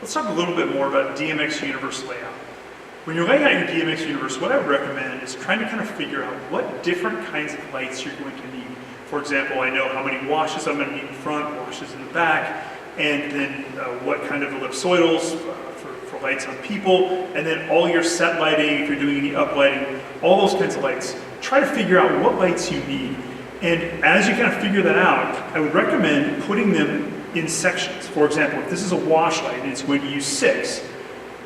Let's talk a little bit more about DMX universe layout. When you're laying out your DMX universe, what I would recommend is trying to kind of figure out what different kinds of lights you're going to need. For example, I know how many washes I'm going to need in front, washes in the back, and then what kind of ellipsoidals for lights on people, and then all your set lighting, if you're doing any uplighting, all those kinds of lights. Try to figure out what lights you need. And as you kind of figure that out, I would recommend putting them in sections. For example, if this is a wash light and it's going to use 6,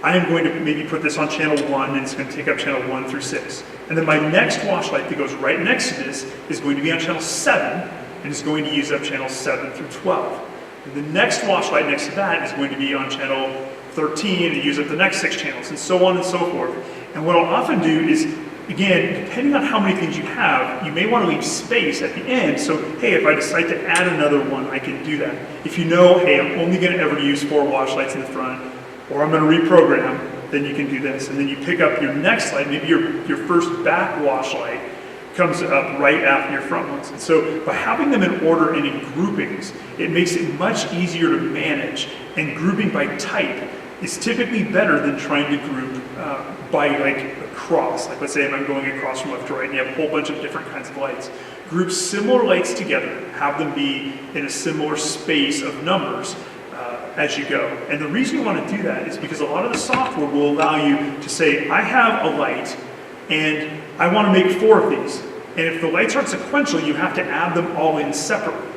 I am going to maybe put this on channel 1 and it's going to take up channel 1 through 6. And then my next wash light that goes right next to this is going to be on channel 7 and is going to use up channels 7 through 12. And the next wash light next to that is going to be on channel 13 and use up the next 6 channels, and so on and so forth. And what I'll often do is, again, depending on how many things you have, you may want to leave space at the end. So, hey, if I decide to add another one, I can do that. If you know, hey, I'm only going to ever use 4 wash lights in the front, or I'm going to reprogram, then you can do this. And then you pick up your next light, maybe your first back wash light comes up right after your front ones. And so by having them in order and in groupings, it makes it much easier to manage. And grouping by type is typically better than trying to group by like across. Like let's say if I'm going across from left to right and you have a whole bunch of different kinds of lights. Group similar lights together, have them be in a similar space of numbers as you go. And the reason you want to do that is because a lot of the software will allow you to say, I have a light and I want to make 4 of these. And if the lights aren't sequential, you have to add them all in separately.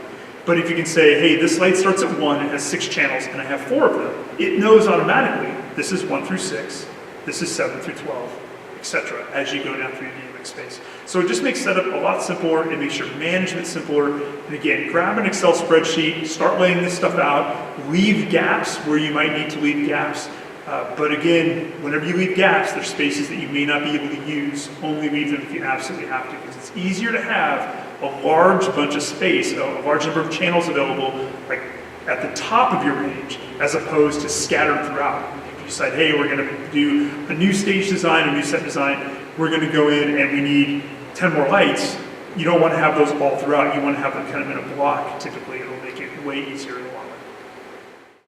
But if you can say, hey, this light starts at 1 and has 6 channels and I have 4 of them, it knows automatically this is 1 through 6, this is 7 through 12, etc. as you go down through your DMX space. So it just makes setup a lot simpler, it makes your management simpler. And again, grab an Excel spreadsheet, start laying this stuff out, leave gaps where you might need to leave gaps. But again, whenever you leave gaps, there's spaces that you may not be able to use. Only leave them if you absolutely have to, because it's easier to have a large bunch of space, a large number of channels available, like at the top of your range, as opposed to scattered throughout. If you decide, hey, we're going to do a new stage design, a new set design, we're going to go in and we need 10 more lights, you don't want to have those all throughout. You want to have them kind of in a block. Typically, it'll make it way easier in the long run.